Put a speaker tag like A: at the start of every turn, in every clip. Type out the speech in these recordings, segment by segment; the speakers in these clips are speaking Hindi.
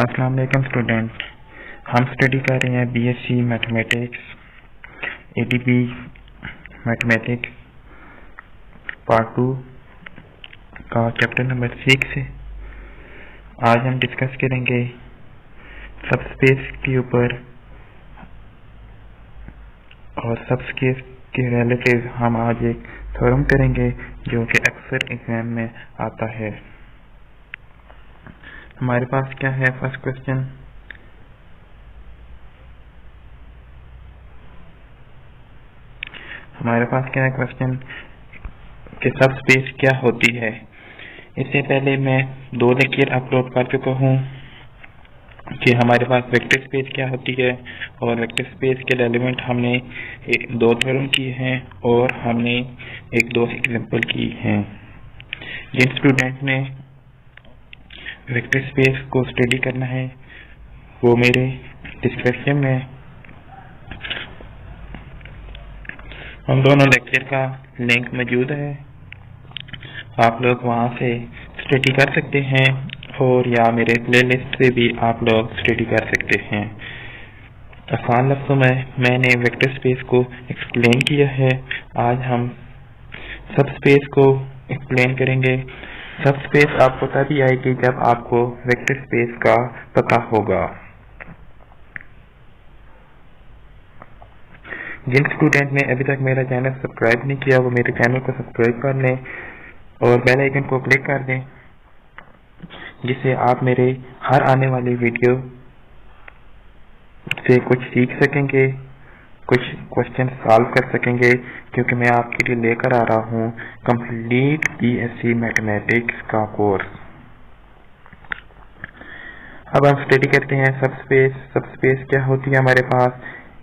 A: अस्सलाम वालेकुम स्टूडेंट। हम स्टडी कर रहे हैं BSc mathematics ADB mathematics part 2 का चैप्टर नंबर 6 से। आज हम डिस्कस करेंगे सबस्पेस के ऊपर और सबस्पेस के रिलेटिव हम आज एक थ्योरम करेंगे जो कि अक्सर एग्जाम में आता है। हमारे पास क्या है फर्स्ट क्वेश्चन, हमारे पास क्या है क्वेश्चन कि सबस्पेस क्या होती है। इससे पहले मैं 2 लेक्चर अपलोड कर चुका हूँ कि हमारे पास वेक्टर स्पेस क्या होती है और वेक्टर स्पेस के एलिमेंट हमने 2 थ्योरम किए हैं और हमने 1-2 एग्जांपल की हैं। जिन स्टूडेंट ने वेक्टर स्पेस को स्टडी करना है वो मेरे डिस्क्रिप्शन में हम दोनों लेक्चर का लिंक मौजूद है, आप लोग वहां से स्टडी कर सकते हैं और या मेरे प्लेलिस्ट से भी आप लोग स्टडी कर सकते हैं। आसान लफ्ज़ों में मैंने वेक्टर स्पेस को एक्सप्लेन किया है। आज हम सबस्पेस को एक्सप्लेन करेंगे। सबस्पेस आपको तभी आएगी जब आपको वेक्टर स्पेस का पता होगा। जिन स्टूडेंट ने अभी तक मेरा चैनल सब्सक्राइब नहीं किया वो मेरे चैनल को सब्सक्राइब कर लें और बेल आइकन को क्लिक कर दें, जिससे आप मेरे हर आने वाली वीडियो से कुछ सीख सकेंगे, कुछ क्वेश्चन सॉल्व कर सकेंगे, क्योंकि मैं आपके लिए लेकर आ रहा हूँ कंप्लीट बीएससी मैथमेटिक्स का कोर्स। अब हम स्टडी करते हैं सबस्पेस। सबस्पेस क्या होती है हमारे पास?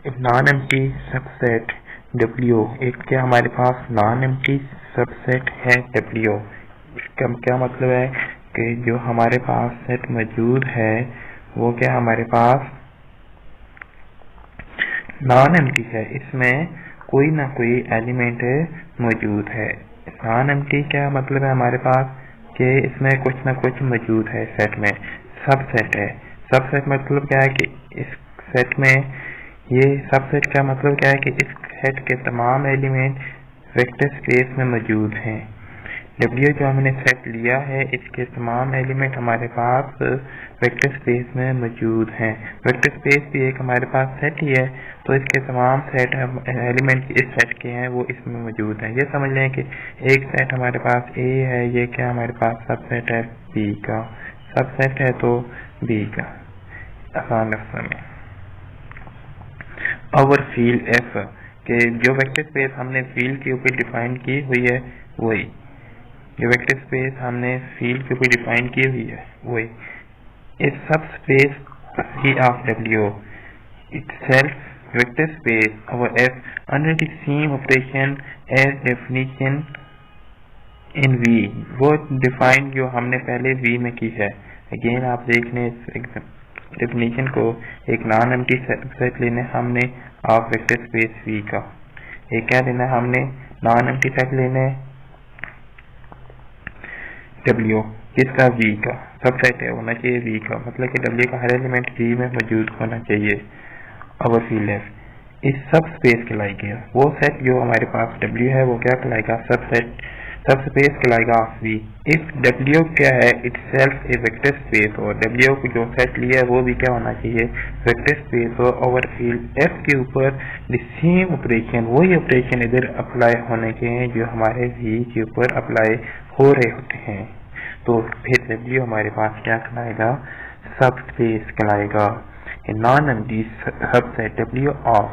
A: एक नॉन एम्प्टी सबसेट W। एक क्या हमारे पास नॉन एम्प्टी सबसेट है W। इसका क्या मतलब है कि जो हमारे पास सेट मौजूद है वो क्या हमारे पास नॉन एम्प्टी है, इसमें कोई ना कोई एलिमेंट मौजूद है। नॉन एम्प्टी क्या मतलब है हमारे पास कि इसमें कुछ ना कुछ मौजूद है सेट में। सबसेट है, सबसेट मतलब क्या है कि इस सेट में, ये सबसेट का मतलब क्या है कि इस सेट के तमाम एलिमेंट वेक्टर स्पेस में मौजूद हैं। W जो हमने सेट लिया है इसके तमाम एलिमेंट हमारे पास वेक्टर स्पेस में मौजूद हैं। वेक्टर स्पेस भी एक हमारे पास सेट ही है, तो इसके तमाम सेट एलिमेंट इस सेट के हैं वो इसमें मौजूद हैं। ये समझ लें कि एक सेट हमारे पास A है, ये क्या हमारे पास सबसेट है B का, सबसेट है तो B का। आसान लफ्ज़ों में और फील्ड F के जो वेक्टर स्पेस हमने फील्ड के ऊपर डिफाइन की हुई है वही, जो वेक्टर स्पेस हमने फील्ड के ऊपर डिफाइन की हुई है वही। इस subspace C of W itself vector space over F under the same operation as definition in V। वो डिफाइन जो हमने पहले V में की है। अगेन आप देख लें इस डेफिनेशन को, एक नॉन एम्प्टी सेट लेना है हमने ऑफ वेक्टर स्पेस V का। एक क्या लेना है हमने नॉन एम्प्टी सेट लेना है W, किसका V का, सबसेट है होना चाहिए V का, मतलब कि W का हर एलिमेंट V में मौजूद होना चाहिए। और फील्ड F इस सब स्पेस कहलाएगा वो सेट जो हमारे पास W है वो क्या कहलाएगा, सबसेट, सबस्पेस कहलाएगा ऑफ V। इफ W क्या है इटसेल्फ ए वेक्टर स्पेस, और W को जो सेट लिया है वो भी क्या होना चाहिए, वेक्टर स्पेस हो। और फील्ड F के ऊपर द सेम ऑपरेशन, वही ऑपरेशन इधर अप्लाई होने के हैं जो हमारे V के ऊपर अप्लाई हो रहे होते हैं। तो फिर W हमारे पास क्या कहलाएगा, सबस्पेस कहलाएगा। A non-empty subset W of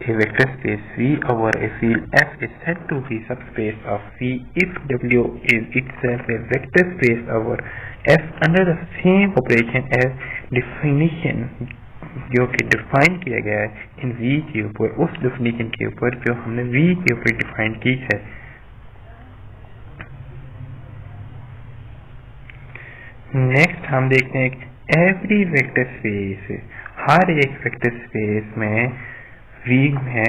A: a vector space V over a field F is said to be subspace of V if W is itself a vector space over F under the same operation as definition जो कि डिफाइन किया गया है इन V के ऊपर, उस डेफिनेशन के ऊपर जो हमने V के ऊपर डिफाइन की है। नेक्स्ट हम देखते हैं एवरी वेक्टर स्पेस, हर एक वेक्टर स्पेस में V में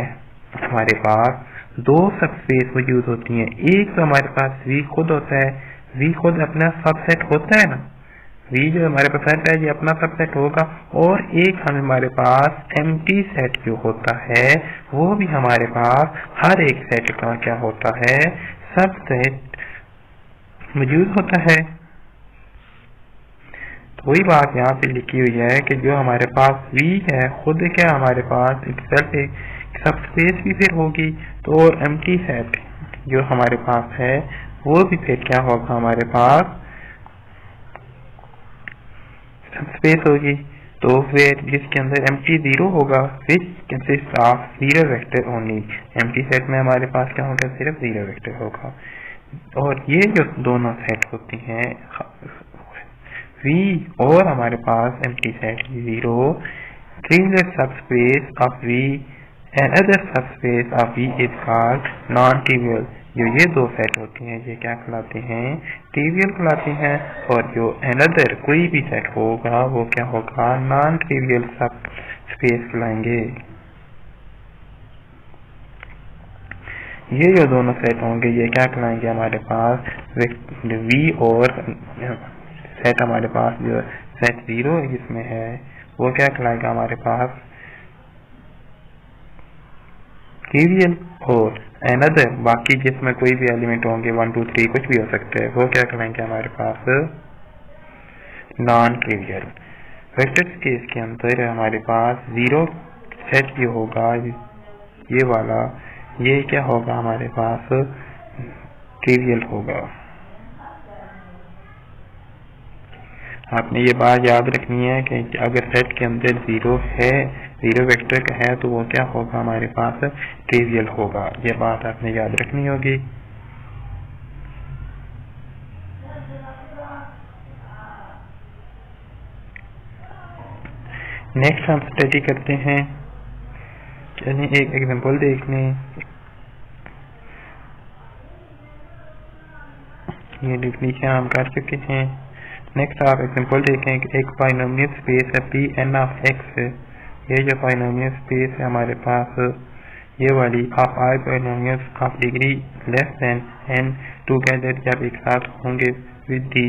A: हमारे पास 2 सबस्पेस मौजूद होती हैं। एक तो हमारे पास V खुद होता है, V खुद अपना सबसेट होता है ना, V जो हमारे पास सेट है ये अपना सबसेट होगा, और एक हमारे पास एम्प्टी सेट जो होता है वो भी हमारे पास हर एक सेट का क्या होता है, सबसेट मौजूद होता है। तो वही बात यहाँ पे लिखी हुई है कि जो हमारे पास V है खुद क्या हमारे पास इटसेल्फ एक सबस्पेस भी फिर होगी, तो और एम्प्टी सेट जो हमारे पास है वो भी फिर क्या होगा, हमारे पास सबस्पेस होगी। तो फिर जिसके अंदर एम्प्टी जीरो होगा, which consist of zero vector only. Empty set में हमारे पास क्या होगा, सिर्फ जीरो वेक्टर होगा। और ये जो दोनों सेट होती हैं V और हमारे पास empty set zero, trivial subspace of V and other subspace of V is called non-trivial। जो ये दो सेट होती हैं ये क्या कहलाते हैं, ट्रिवियल कहलाते हैं, और जो another कोई भी सेट होगा वो क्या होगा, नॉन ट्रिवियल सबस्पेस कहलाएंगे। ये जो दोनों सेट होंगे ये क्या कहलाएंगे, हमारे पास V और सेट हमारे पास जो सेट जीरो इसमें है वो क्या कहलाएगा, हमारे पास ट्रिवियल, और अनदर बाकी जिसमें कोई भी एलिमेंट होंगे 1 2 3 कुछ भी हो सकते हैं वो क्या कहलाएंगे, हमारे पास नॉन ट्रिवियल। वेक्टर स्पेस के अंदर हमारे पास जीरो सेट जो होगा ये वाला, ये क्या होगा, हमारे पास ट्रिवियल होगा। आपने ये बात याद रखनी है कि अगर सेट के अंदर जीरो है, जीरो वेक्टर का है, तो वो क्या होगा, हमारे पास ट्रिवियल होगा। ये बात आपने याद रखनी होगी। नेक्स्ट हम स्टडी करते हैं, चलिए एक एग्जांपल देख लें। ये डिफिनीशन हम कर चुके हैं। नेक्स्ट आप एग्जांपल देखें कि एक बाइनोमियल स्पेस है पी एन ऑफ एक्स। ये जो बाइनोमियल स्पेस है हमारे पास ये वाली of I binomials of degree less than N together जब एक साथ होंगे with the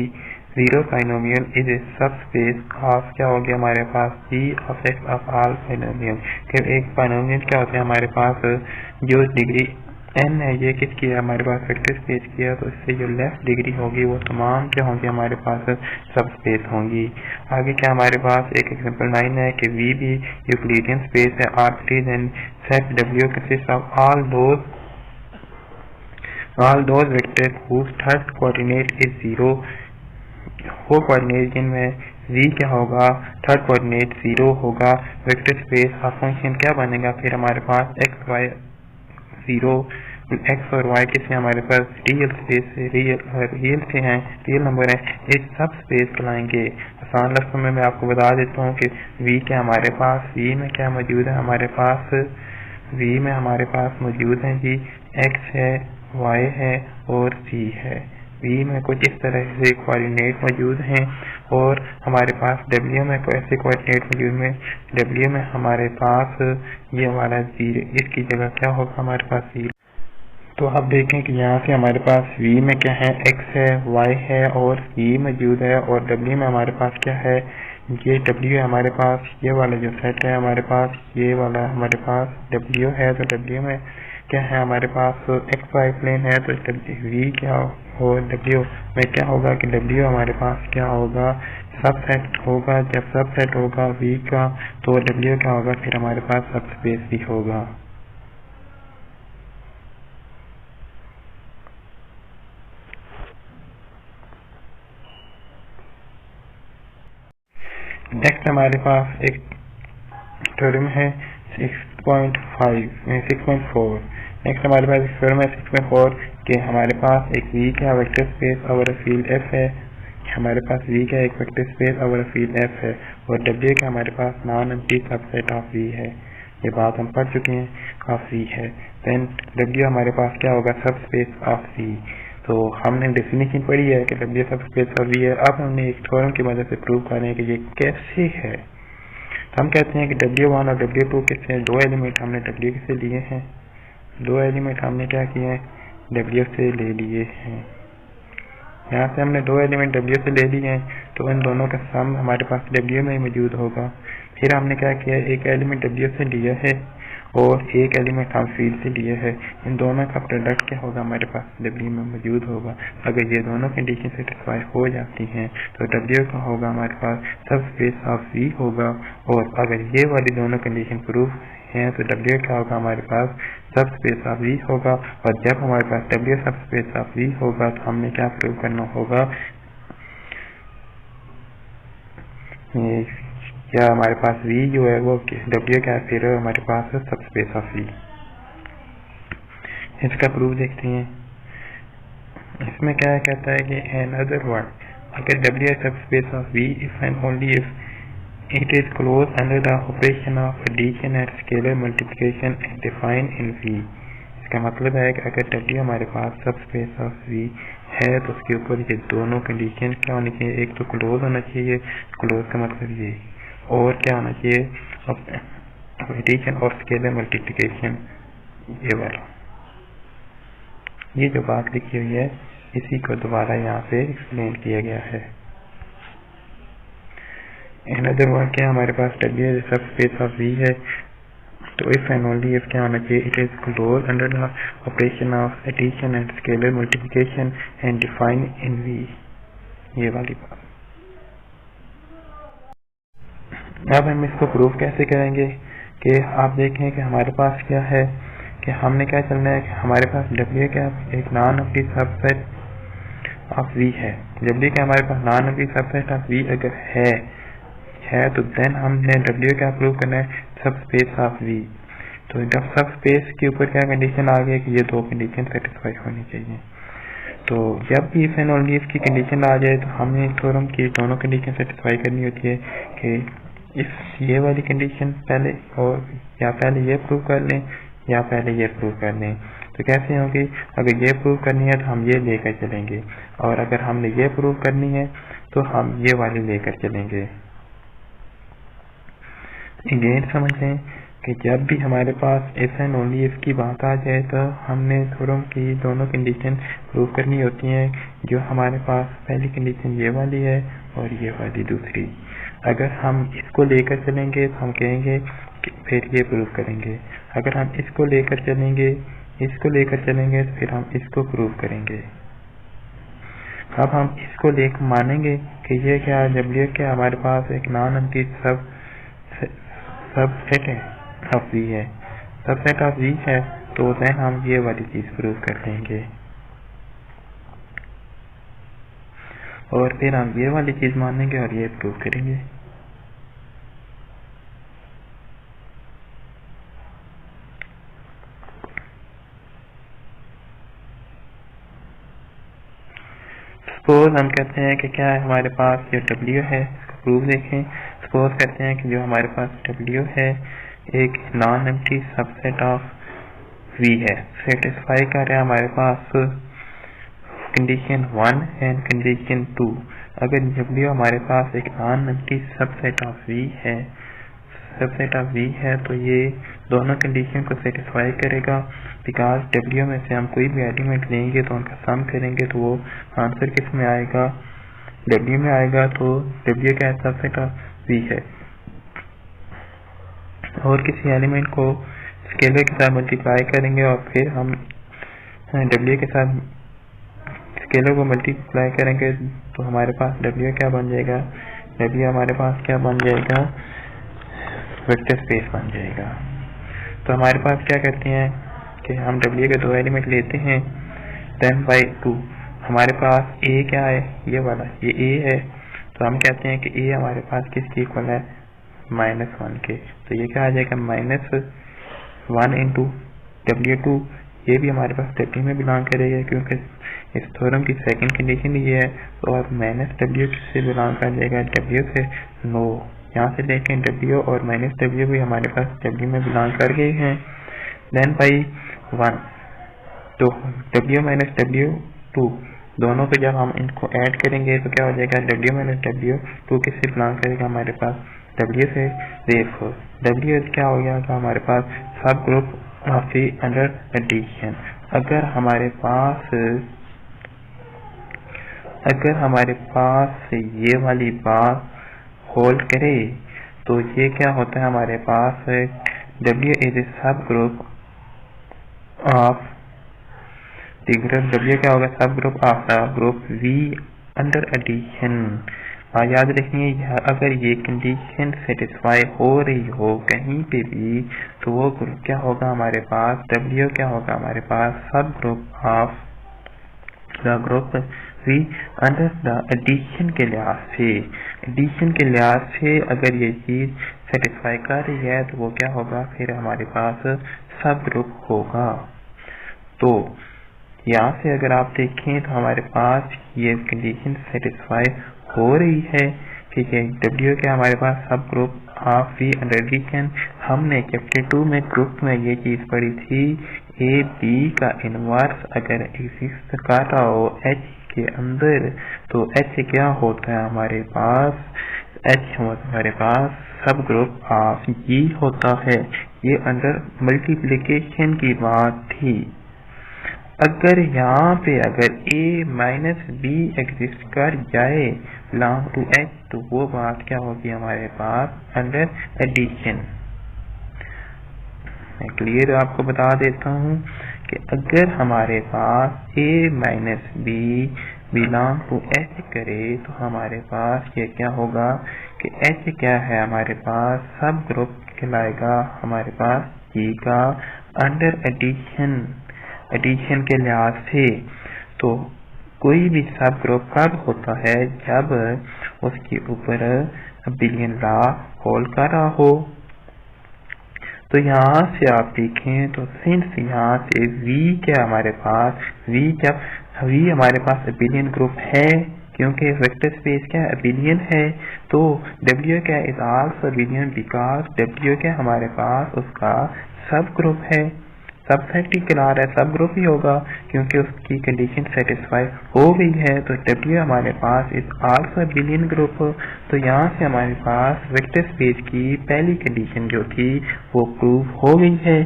A: zero binomial is a subspace of क्या हो गया, हमारे पास G of X of all binomial. फिर एक बाइनोमियल क्या होता है हमारे पास जो डिग्री एन है ये किसकी है, हमारे पास वेक्टर स्पेस की है, तो इससे जो लेफ्ट डिग्री होगी वो तमाम क्या होंगी, हमारे पास सब स्पेस होंगी। आगे क्या हमारे पास एक एग्जांपल 9 है कि वी भी यूक्लिडियन स्पेस है R3 then set W consist of all those vector whose third coordinate is zero. वो कोऑर्डिनेट जिनमें v क्या होगा, थर्ड कोऑर्डिनेट जीरो होगा। वेक्टर स्पेस का फंक्शन क्या बनेगा, फिर हमारे पास एक्स वाई जीरो, एक्स और वाई किससे हमारे पास रियल स्पेस से रियल से हैं, रियल नंबर है, इस सब स्पेस कहलाएंगे। आसान लफ्ज़ों में मैं आपको बता देता हूँ कि v क्या हमारे पास, v में क्या मौजूद है, हमारे पास v में हमारे पास मौजूद है जी x है, y है और c है। v में कुछ इस तरह से कोऑर्डिनेट मौजूद हैं, और हमारे पास w में ऐसे कोऑर्डिनेट मौजूद हैं। w में हमारे पास ये हमारा जीरो, इसकी जगह क्या होगा, हमारे पास जीरो। तो आप देखें कि यहाँ से हमारे पास v में क्या है, x है, y है और c मौजूद है, और w में हमारे पास क्या है, ये w है हमारे पास, ये वाला जो सेट है हमारे पास, ये वाला हमारे पास w है। तो w में क्या है, हमारे पास एक्स वाई प्लेन है, तो v क्या हो, w में क्या होगा कि w हमारे पास क्या होगा, सब सेट होगा। जब सब सेट होगा v का तो w क्या होगा, फिर हमारे पास सब स्पेस भी होगा। नेक्स्ट हमारे पास एक थ्योरम है 6.4। नेक्स्ट हमारे पास एक थ्योरम है 6.4 कि हमारे पास एक v का vector space over field f है। हमारे पास v का एक vector space over field f है, और w का हमारे पास non empty subset of v है। ये बात हम पढ़ चुके हैं, ऑफ v है। देन w हमारे पास क्या होगा, सब स्पेस ऑफ v। तो हमने डेफिनेशन पढ़ी है कि W सब स्पेस ऑफ V है। अब हमने एक थ्योरम की मदद से प्रूव करें कि ये कैसे है। तो हम कहते हैं कि W1 और W2 किससे हैं, दो एलिमेंट हमने W से लिए हैं, दो एलिमेंट हमने क्या किए हैं, W से ले लिए हैं। यहाँ से हमने दो एलिमेंट W से ले लिए हैं, तो इन दोनों का सम हमारे पास W में मौजूद होगा। फिर हमने क्या किया, एक एलिमेंट W से लिया है और एक एलिमेंट हम फील्ड से लिए है, इन दोनों का प्रोडक्ट क्या होगा हमारे पास W में मौजूद होगा। अगर ये दोनों कंडीशन सेटिस्फाई हो जाती हैं तो W का होगा हमारे पास सब स्पेस ऑफ V होगा, और अगर ये वाली दोनों कंडीशन प्रूफ हैं तो W क्या होगा हमारे पास सब स्पेस ऑफ V होगा। और जब हमारे पास W सब स्पेस ऑफ V होगा तो हमने क्या प्रूव करना होगा, क्या हमारे पास V जो है वो W क्या फिर हमारे पास सब स्पेस ऑफ V। इसका प्रूफ देखते हैं। इसमें क्या कहता है कि एन अदर वर्ड, अगर W सब space of V if and only if it is close under the operation of addition and scalar multiplication and define in V। इसका मतलब है कि अगर W हमारे पास सब स्पेस ऑफ V है तो उसके ऊपर ये दोनों कंडीशन क्या होनी चाहिए, एक तो क्लोज होना चाहिए, क्लोज का मतलब ये, और क्या होना चाहिए एडिशन और स्केलर मल्टीप्लिकेशन, ये वाला। ये जो बात लिखी हुई है इसी को दोबारा यहाँ पे एक्सप्लेन किया गया है। इन अदर वर्ड क्या हमारे पास W सब स्पेस ऑफ V है तो इफ एंड ओनली इफ क्या होना चाहिए, it is close under the operation of addition and scalar multiplication and define in V, ये वाली बात। अब हम इसको प्रूफ कैसे करेंगे कि आप देखें कि हमारे पास क्या है कि हमने क्या चलना है कि हमारे पास W क्या एक non empty subset of V है। W क्या हमारे पास non empty subset of V अगर है तो देन हमने W क्या प्रूव करना है, सब स्पेस ऑफ V। तो जब सब स्पेस के ऊपर क्या कंडीशन आ गई कि ये दो कंडीशन सेटिस्फाई होनी चाहिए, तो जब भी इफ एंड ओनली इफ की कंडीशन आ जाए तो हमें थ्योरम की दोनों कंडीशन सेटिस्फाई करनी होती है कि इफ ये वाली कंडीशन पहले, और या पहले ये प्रूव कर लें या पहले ये प्रूव कर लें। तो कैसे होगी, अगर ये प्रूव करनी है तो हम ये लेकर चलेंगे, और अगर हमने ये प्रूव करनी है तो हम ये वाली लेकर चलेंगे। अगेन समझ लें कि जब भी हमारे पास इफ एंड ओनली इफ की बात आ जाए तो हमने थ्योरम की दोनों कंडीशन प्रूव करनी होती हैं। जो हमारे पास पहली कंडीशन ये वाली है और ये वाली दूसरी, अगर हम इसको लेकर चलेंगे तो हम कहेंगे कि फिर ये प्रूव करेंगे। अगर हम इसको लेकर चलेंगे तो फिर हम इसको प्रूव करेंगे। अब हम इसको लेकर मानेंगे कि ये क्या W क्या हमारे पास एक नॉन एम्प्टी सबसेट है ऑफ V है, सबसेट ऑफ V है, तो देन हम ये वाली चीज प्रूव कर देंगे और फिर हम ये वाली चीज मानेंगे और ये प्रूव करेंगे। सपोज हम कहते हैं कि क्या है हमारे पास जो W है, इसका प्रूफ देखें। सपोज कहते हैं कि जो हमारे पास W है एक non empty subset of V है, सेटिस्फाई कर रहा है हमारे पास कंडीशन 1 एंड कंडीशन 2। अगर W हमारे पास एक non empty subset of V है तो ये दोनों कंडीशन को सेटिस्फाई करेगा, बिकॉज W में से हम कोई भी एलिमेंट लेंगे तो उनका सम करेंगे तो वो आंसर किस में आएगा, W में आएगा। तो W का सबसेट ऑफ V है, और किसी एलिमेंट को स्केलर के साथ मल्टीप्लाई करेंगे और फिर हम W के साथ स्केलर को मल्टीप्लाई करेंगे तो हमारे पास W क्या बन जाएगा, W हमारे पास क्या बन जाएगा, वेक्टर स्पेस बन जाएगा। तो हमारे पास क्या करते हैं कि हम W के दो एलिमेंट लेते हैं, 10/2 हमारे पास A क्या है, ये वाला, ये A है, तो हम कहते हैं कि A हमारे पास किसकी इक्वल है, -1 के। तो ये क्या आ जाएगा, -1 इंटू W2, ये भी हमारे पास W में बिलोंग करेगा क्योंकि इस थ्योरम की सेकंड कंडीशन ये है। तो अब -W से बिलोंग कर जाएगा, W से नो, यहाँ से देखें W और -W भी हमारे पास W में बिलोंग कर गए हैं। देन बाई 1, तो W -W2 दोनों को जब हम इनको ऐड करेंगे तो क्या हो जाएगा, W -W2 किससे बिलोंग करेगा, हमारे पास W से। देखो W क्या हो गया हमारे पास सब group of V under addition. अगर हमारे पास अगर हमारे पास ये वाली बात होल्ड करे तो ये क्या होता है, हमारे पास W इज ए सब ग्रुप ऑफ W क्या होगा, सब group of the group V under addition. याद रखिए अगर ये कंडीशन सेटिस्फाई हो रही हो कहीं पे भी तो वो ग्रुप क्या होगा हमारे पास, W क्या होगा हमारे पास सब group of the group V under the addition के लिहाज से अगर ये चीज सेटिस्फाई कर रही है तो वो क्या होगा, फिर हमारे पास सब ग्रुप होगा। तो यहाँ से अगर आप देखें तो हमारे पास ये कंडीशन सेटिस्फाई हो रही है, ठीक है। W के हमारे पास सब group of V under addition. हमने चैप्टर 2 में ग्रुप में ये चीज पढ़ी थी, A B का इनवर्स अगर एग्जिस्ट कर रहा हो H के अंदर तो H क्या होता है हमारे पास, H हमारे पास सब ग्रुप ऑफ G होता है। ये अंडर मल्टीप्लिकेशन की बात थी। अगर यहाँ पे अगर A माइनस B एग्जिस्ट कर जाए बिलोंग टू H तो वो बात क्या होगी हमारे पास अंडर एडिशन। मैं क्लियर आपको बता देता हूँ कि अगर हमारे पास A minus B belong to H करे तो हमारे पास ये क्या होगा कि H क्या है हमारे पास सब ग्रुप कहलाएगा हमारे पास G का अंडर एडिशन के लिहाज से। तो कोई भी सब ग्रुप कब होता है, जब उसके ऊपर बिलियन लॉ होल्ड कर रहा हो। तो यहाँ से आप देखें तो सिंस यहाँ से V क्या हमारे पास, जब V हमारे पास बिलियन ग्रुप है क्योंकि वेक्टर स्पेस क्या बिलियन है, तो W क्या is also billion because W क्या हमारे पास उसका सब ग्रुप है, सबसेट ही कहला रहा है, सब ग्रुप ही होगा क्योंकि उसकी कंडीशन सेटिस्फाई हो गई है। तो W हमारे पास इज आल्सो बिलियन ग्रुप। तो यहाँ से हमारे पास वेक्टर स्पेस की पहली कंडीशन जो थी वो प्रूव हो गई है।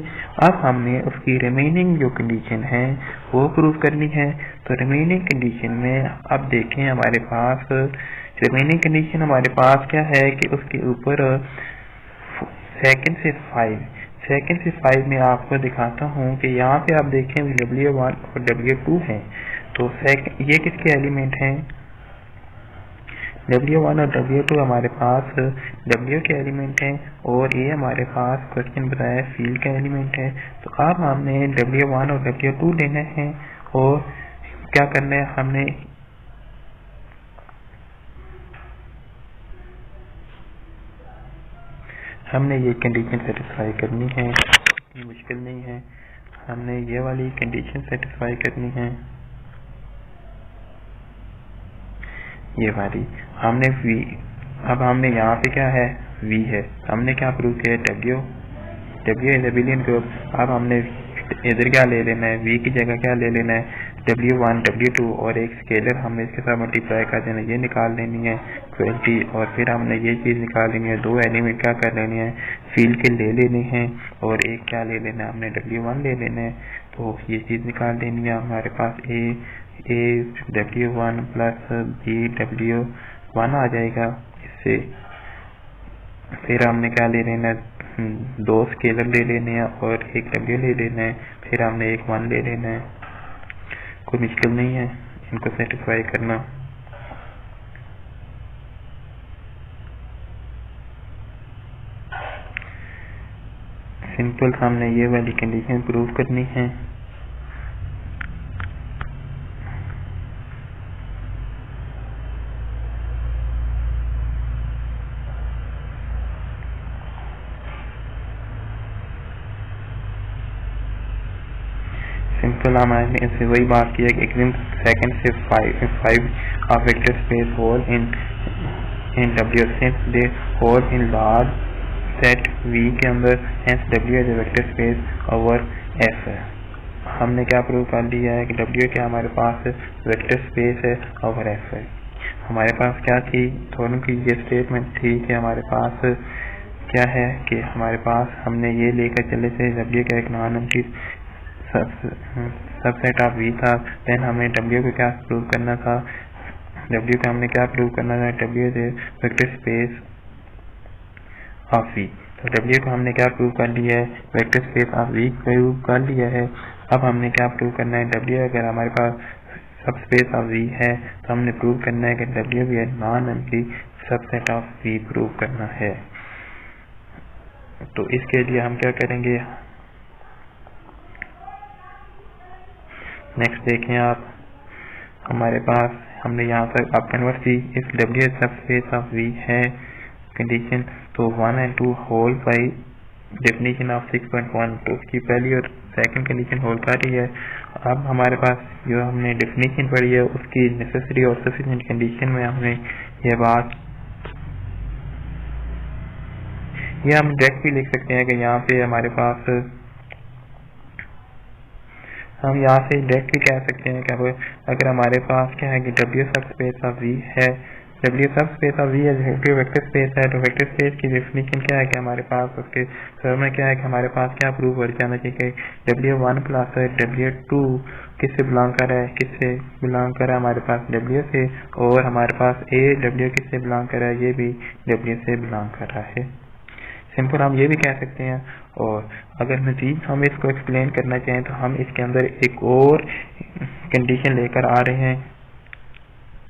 A: अब हमने उसकी रिमेनिंग जो कंडीशन है वो प्रूव करनी है। तो रिमेनिंग कंडीशन में अब देखें हमारे पास रिमेनिंग कंडीशन हमारे पास क्या है कि उसके ऊपर सेकंड से 5 में आपको दिखाता हूँ कि यहाँ पे आप देखें W1 और W2 है। तो ये किसके एलिमेंट हैं, W1 और W2 हमारे पास W के एलिमेंट हैं और ये हमारे पास क्वेश्चन बताया फील्ड का एलिमेंट है। तो अब हमने W1 और W2 लेना है और क्या करना है, हमने ये कंडीशन सेटिस्फाई करनी है, इतनी मुश्किल नहीं है। हमने ये वाली कंडीशन सेटिस्फाई करनी है, ये वाली हमने V। अब हमने यहाँ पे क्या है V है, हमने क्या प्रूव किया W is a billion group. अब हमने इधर क्या ले लेना है, V की जगह क्या ले लेना है W1 W2 और एक स्केलर हमने इसके साथ मल्टीप्लाई कर देना, ये निकाल लेनी है 20। और फिर हमने ये चीज निकाल लेनी है, दो एलिमेंट क्या कर लेने हैं फील्ड के ले लेने हैं और एक क्या ले लेना है हमने W1 ले लेना है। तो ये चीज निकाल देनी है, हमारे पास A W1 plus B W1 आ जाएगा इससे। फिर हमने क्या ले लेना है, दो स्केलर ले लेने हैं और एक W ले लेना है, फिर हमने एक 1 ले लेना है। कोई मुश्किल नहीं है इनको सेटिस्फाई करना। सिंपल हमने ये वाली कंडीशन प्रूव करनी है। सिंपल हमारे इससे वही बात की है कि एकदम सेकंड से 5 of vector space hold in W since they hold in large set V के अंदर, hence W as a vector space over F। हमने क्या प्रूव कर लिया है कि W क्या हमारे पास वेक्टर स्पेस है ओवर F है। हमारे पास क्या थी, दोनों की ये स्टेटमेंट थी कि हमारे पास क्या है कि हमारे पास हमने ये लेकर चले थे W का एक नॉन चीज सबसेट ऑफ V था। देन हमें W को क्या प्रूव करना था, W का हमने क्या प्रूव करना है, W is a vector space of V। तो W को हमने क्या प्रूव कर लिया है, vector space of V prove कर लिया है। अब हमने क्या प्रूव करना है, W अगर हमारे पास सब स्पेस ऑफ V है तो हमने प्रूव करना है कि W भी non empty subset of V prove करना है। तो इसके लिए हम क्या करेंगे, नेक्स्ट देखें आप, हमारे पास हमने यहाँ तक आप कन्वर्सली इस W सब स्पेस ऑफ V है कंडीशन, तो 1 and 2 hold by definition of 6.1, तो उसकी पहली और सेकंड कंडीशन होल कर रही है। अब हमारे पास जो हमने डेफिनेशन पढ़ी है उसकी नेसेसरी और सफिशिएंट कंडीशन में हमने ये बात, ये हम डायरेक्ट भी लिख सकते हैं कि यहाँ पे हमारे पास, हम यहाँ से डायरेक्ट भी कह सकते हैं कि अगर हमारे पास क्या है कि W सब स्पेस ऑफ V है, W सब स्पेस ऑफ V है, वेक्टर स्पेस है, तो वेक्टर स्पेस की डेफिनेशन क्या है कि हमारे पास उसके सर में क्या है कि हमारे पास क्या प्रूव हो जाना चाहिए कि W1 प्लस W2 किससे बिलोंग कर रहा है, किससे बिलोंग कर रहा है, हमारे पास W से, और हमारे पास W किससे बिलोंग कर रहा है, ये भी W से बिलोंग कर रहा है। सिंपल हम ये भी कह सकते हैं। और अगर मजीद हम इसको एक्सप्लेन करना चाहें तो हम इसके अंदर एक और कंडीशन लेकर आ रहे हैं,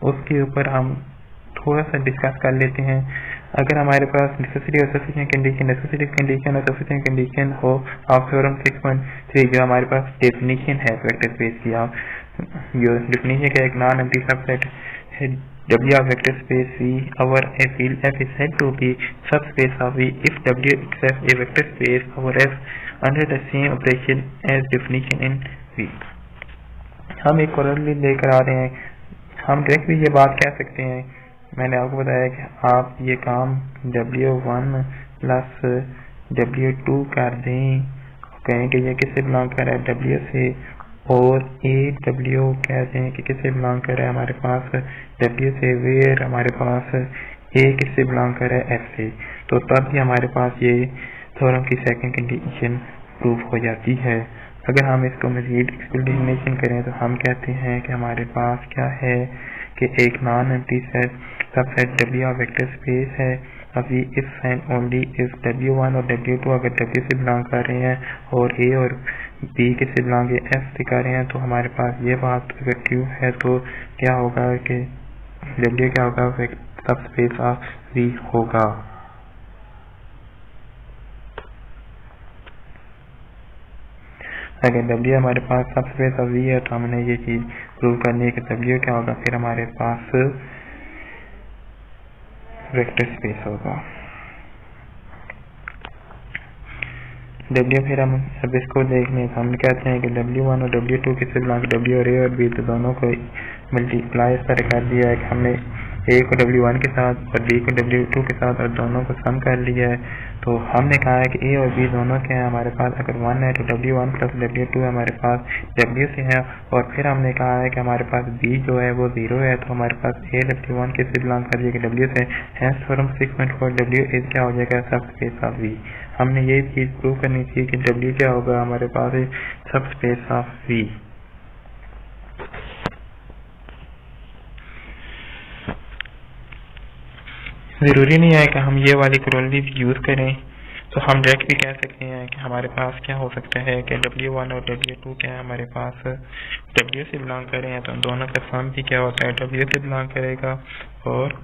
A: उसके ऊपर हम थोड़ा सा डिस्कस कर लेते हैं। अगर हमारे पास नेसेसरी और सफिशिएंट कंडीशन, नेसेसरी कंडीशन और सफिशिएंट कंडीशन हो ऑफ थ्योरम 6.3, जो हमारे पास डेफिनेशन है वेक्टर स्पेस की, आप जो डेफिनेशन का एक नॉन एम्प्टी सबसेट है W of vector space V over a field F is said to be subspace of V if W accepts a vector space over F under the same operation as definition in V। हम एक कॉरोलरी लेकर आ रहे हैं, हम डायरेक्ट भी ये बात कह सकते हैं, मैंने आपको बताया कि आप ये काम W1 प्लस W2 कर दें, कहें कि ये किससे बिलोंग कर रहा है, W से, और W कहते हैं कि किससे बिलोंग कर रहा है हमारे पास W से, वेयर हमारे पास A किससे बिलोंग कर रहा है F से, तो तब भी हमारे पास ये थ्योरम की सेकंड कंडीशन प्रूफ हो जाती है। अगर हम इसको मजीद एक्सप्लेनेशन करें तो हम कहते हैं कि हमारे पास क्या है कि एक non empty subset W of vector space है, अभी if and only if W1 और W2 अगर W से बिलोंग कर रहे हैं और A और B किससे बिलोंग F से कर रहे हैं, तो हमारे पास ये बात अगर ट्रू है तो क्या होगा कि W क्या होगा, सब स्पेस ऑफ V होगा। अगर W हमारे पास सब स्पेस ऑफ V है तो हमने ये चीज प्रूव करनी है कि W क्या होगा, फिर हमारे पास वेक्टर स्पेस होगा W। फिर हम अब इसको देखने तो हम कहते हैं कि W1 और W2 किससे बिलोंग, W और A और B, तो दोनों को मल्टीप्लाई इस तरह कर दिया है कि हमने A को W1 के साथ और B को W2 के साथ और दोनों को सम कर लिया है। तो हमने कहा है कि A और B दोनों के हैं हमारे पास, अगर 1 है तो W1 प्लस W2 हमारे पास W से है, और फिर हमने कहा है कि हमारे पास B जो है वो 0 है, तो हमारे पास A W1 किससे बिलोंग कर जाएगा, W से, हैंस थ्योरम 6.4 W इज क्या हो जाएगा, सब स्पेस ऑफ V। हमने ये चीज प्रूव करनी चाहिए कि W क्या होगा हमारे पास सब स्पेस ऑफ V। जरूरी नहीं है कि हम ये वाली करोलरी यूज करें, तो हम डायरेक्ट भी कह सकते हैं कि हमारे पास क्या हो सकता है कि W1 और W2 क्या है हमारे पास W से बिलोंग कर रहे हैं, तो दोनों का सम भी क्या होता है W से बिलोंग करेगा, और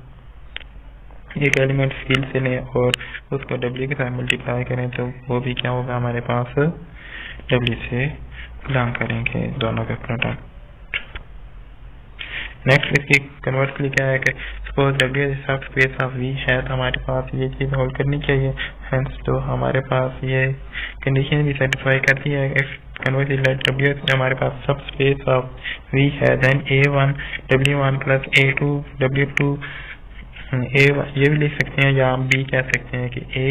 A: एक एलिमेंट फील्ड से लें और उसको W के साथ मल्टीप्लाई करें तो वो भी क्या होगा हमारे पास W से बिलोंग करेंगे, दोनों का प्रोडक्ट। नेक्स्ट इसकी कन्वर्सली क्या है कि सपोज W सब स्पेस ऑफ V है तो हमारे पास ये चीज होल्ड करनी चाहिए, हेंस तो हमारे पास ये कंडीशन भी सेटिस्फाई करती है। इफ कन्वर्सली लेट W हमारे पास सब स्पेस ऑफ V है, then A1 W1 plus A2 W2 ये भी लिख सकते हैं, या हम B कह सकते हैं कि A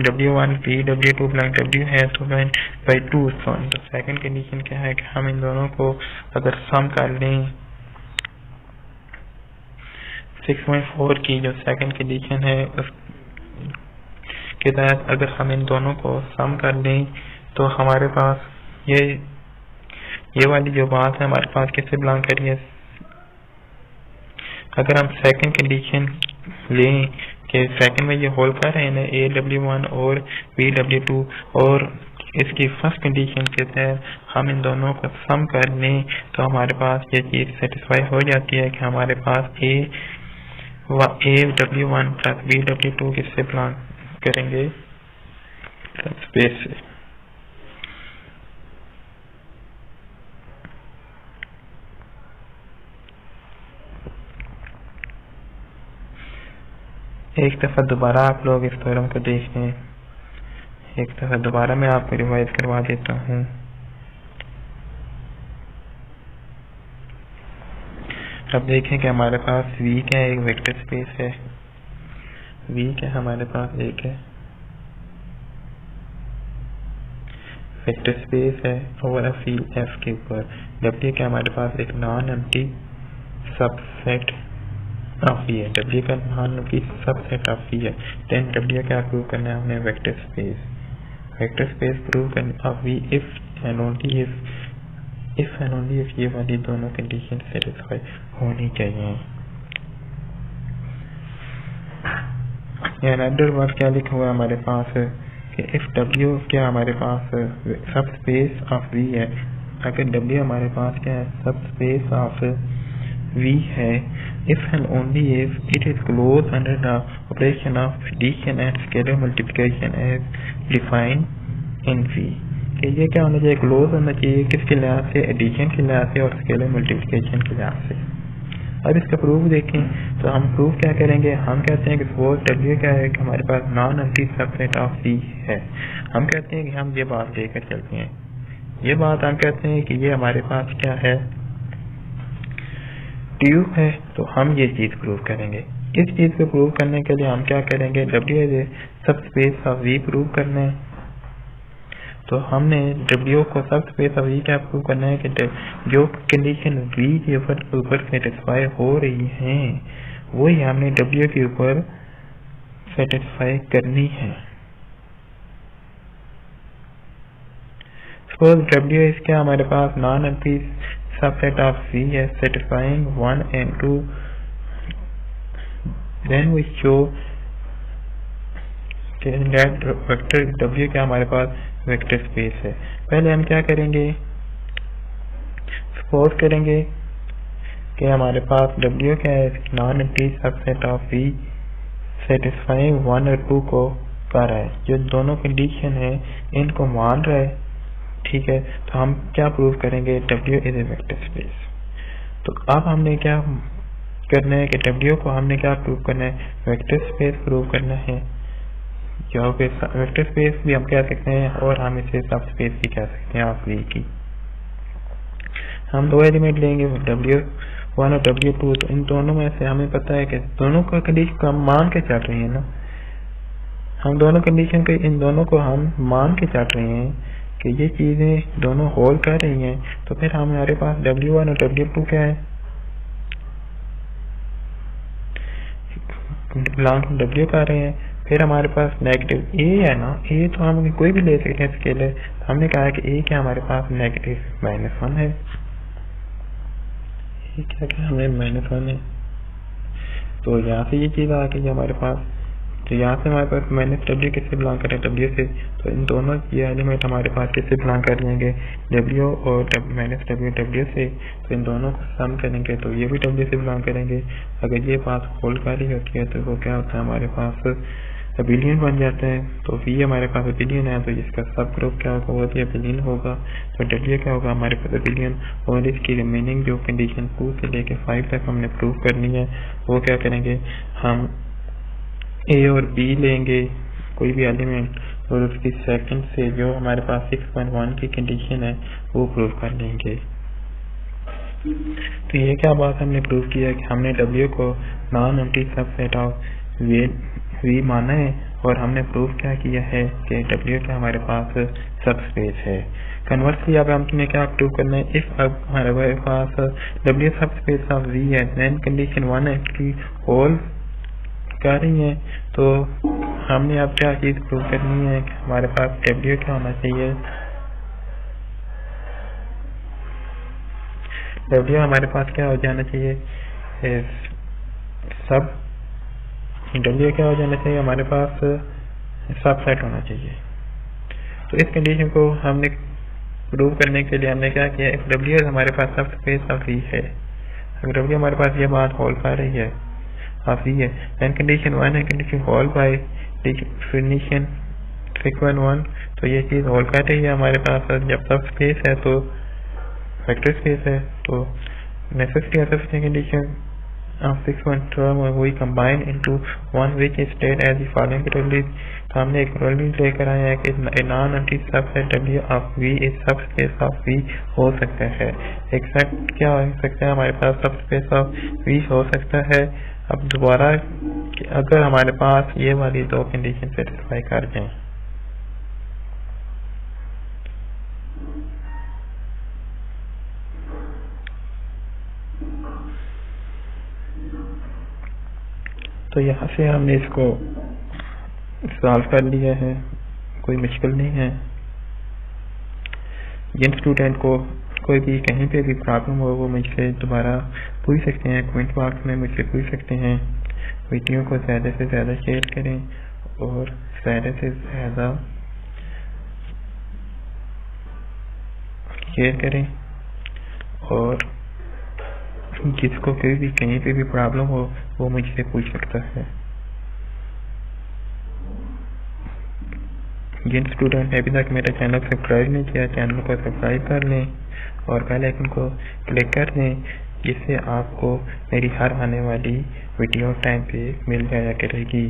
A: W1 B W2 blank W है तो बाई 2। तो सेकंड कंडीशन क्या है कि हम इन दोनों को अगर सम कर लें 6.4 की जो सेकंड कंडीशन है उसके तहत अगर हम इन दोनों को सम कर लें तो हमारे पास ये वाली जो बात है हमारे पास किससे बिलोंग कर रही है, अगर हम सेकंड कंडीशन लें कि सेकंड में ये होल कर रहे हैं ना AW1 और BW2 और इसकी फर्स्ट कंडीशन के तहत हम इन दोनों को सम कर लें तो हमारे पास ये चीज सेटिस्फाई हो जाती है कि हमारे पास AW1 प्लस BW2 किससे बिलोंग करेंगे, स्पेस से। एक दफा दोबारा आप लोग इस थ्योरम को देख लें, एक दफा दोबारा मैं आपको रिवाइज करवा देता हूँ। अब देखें कि हमारे पास V क्या है, एक वेक्टर स्पेस है। V क्या हमारे पास एक है वेक्टर स्पेस है ओवर अ फील्ड F के ऊपर। W क्या हमारे पास एक non empty subset of V है, W का non empty subset of V है। देन W क्या प्रूव करना है हमने, वेक्टर स्पेस प्रूव करना of V if and only if ये वाली दोनों कंडीशन सेटिस्फाई होनी चाहिए। अनदर वर्ड क्या लिखा हुआ है हमारे पास कि इफ W क्या हमारे पास सब स्पेस ऑफ V है, अगर W हमारे पास क्या है, सब स्पेस ऑफ V है, if and only if it is closed under the operation of addition and scalar multiplication as defined in V। कि ये क्या होना चाहिए, क्लोज होना चाहिए किसके लिहाज से, एडिशन के लिहाज से और स्केलर मल्टीप्लिकेशन के लिहाज से। अब इसका प्रूफ देखें तो हम प्रूफ क्या करेंगे, हम कहते हैं कि सपोज W क्या है कि हमारे पास non empty subset of V है। हम कहते हैं कि हम ये बात लेकर चलते हैं, ये बात हम कहते हैं कि ये हमारे पास क्या है, ट्यूब है। तो हम ये चीज प्रूव करेंगे। इस चीज को प्रूव करने के लिए हम क्या करेंगे, W सब स्पेस ऑफ V प्रूव करना है। तो हमने W को सब स्पेस ऑफ V क्या प्रूव करना है कि जो कंडीशन V के ऊपर सेटिस्फाई हो रही है वही हमने W के ऊपर सेटिस्फाई करनी है। सपोज W इस क्या हमारे पास non empty subset of V है satisfying 1 and 2, then we show that vector W क्या हमारे पास वेक्टर स्पेस है। पहले हम क्या करेंगे, सपोज करेंगे कि हमारे पास W क्या है, non empty subset of V satisfying 1 और 2 को कर रहा है, जो दोनों कंडीशन है इनको मान रहा है, ठीक है। तो हम क्या प्रूव करेंगे, W is a vector space. तो अब हमने क्या करना है कि W को हमने क्या प्रूव करना है, वेक्टर स्पेस प्रूव करना है। जो वेक्टर स्पेस भी हम कह सकते हैं और हम इसे सब स्पेस भी कह सकते हैं ऑफ V की। हम दो एलिमेंट लेंगे W1 और W2, तो इन दोनों में से हमें पता है कि दोनों का कंडीशन को हम मान के चल रहे हैं ना, हम दोनों कंडीशन के इन दोनों को हम मान के चल रहे हैं कि ये चीजें दोनों होल्ड कर रही हैं। तो फिर हमारे पास W1 और W2 क्या है, बिलोंग टू W कर रहे हैं। फिर हमारे पास नेगेटिव A है ना, A तो हम कोई भी ले सकते हैं स्केलर। तो हमने कहा है कि A क्या हमारे पास -1 है, A क्या हमें -1 है। तो यहाँ से ये चीज आ गई हमारे पास, तो यहाँ से हमारे पास -W किससे बिलोंग करें, W से। तो इन दोनों ये एलिमेंट हमारे पास किससे बिलोंग कर जाएंगे, W और -W से। तो इन दोनों को सम करेंगे तो ये भी W से बिलोंग करेंगे। अगर ये बात होल्ड कर रही होती है तो वो क्या होता है, हमारे पास अबिलियन बन जाता है। तो V हमारे पास अबिलियन है, तो इसका सब ग्रुप क्या होगा, वो भी अबिलियन होगा। तो W क्या होगा हमारे पास अबिलियन, और इसकी रिमेनिंग जो कंडीशन 2 से लेके 5 तक हमने प्रूव करनी है, वो क्या करेंगे, हम A और B लेंगे कोई भी एलिमेंट, और उसकी सेकंड से जो हमारे पास 6.1 की कंडीशन है वो प्रूव कर लेंगे। तो ये क्या बात हमने प्रूव किया कि हमने W को non empty subset of V माना है, और हमने प्रूव क्या किया है कि W क्या हमारे पास सब स्पेस है। कन्वर्सली अब हमने क्या प्रूव करना है, इफ अब हमारे पास W सब स्पेस ऑफ V है, देन कंडीशन 1 एक्चुअली होल कर रही है। तो हमने अब क्या चीज प्रूव करनी है कि हमारे पास W क्या होना चाहिए, W हमारे पास क्या हो जाना चाहिए, सब W क्या हो जाना चाहिए, हमारे पास सबसेट होना चाहिए। तो इस कंडीशन को हमने प्रूव करने के लिए हमने क्या किया, W हमारे पास सब स्पेस ऑफ V है। अगर W हमारे पास ये बात होल्ड कर रही है ऑफ V है, एंड कंडीशन 1 है, condition hold by definition frequent 1, तो ये चीज होल्ड कर रही है हमारे पास। जब सब स्पेस है तो वेक्टर स्पेस है, तो necessity of such condition of frequent term we combine into one which is stated as the following probability। तो हमने एक probability लेकर आए हैं कि non empty subset W of V इस सबस्पेस ऑफ V हो सकता है। एक्सेप्ट क्या हो सकता है, हमारे पास सबस्पेस ऑफ V हो सकता है। अब दोबारा अगर हमारे पास ये वाली दो कंडीशन सेटिस्फाई कर जाएं, तो यहाँ से हमने इसको सॉल्व कर लिया है, कोई मुश्किल नहीं है। जिन स्टूडेंट को कोई भी कहीं पे भी प्रॉब्लम हो वो मुझसे दोबारा पूछ सकते हैं, कमेंट बॉक्स में मुझसे पूछ सकते हैं। वीडियो को ज़्यादा से ज़्यादा शेयर करें और ज़्यादा से ज़्यादा शेयर करें, और जिसको कोई भी कहीं पे भी प्रॉब्लम हो वो मुझसे पूछ सकता है। जिन स्टूडेंट ने अभी तक मेरा चैनल सब्सक्राइब नहीं किया, चैनल को सब्सक्राइब कर लें और बेल आइकन को क्लिक कर दें, जिससे आपको मेरी हर आने वाली वीडियो टाइम पे मिल जाया करेगी।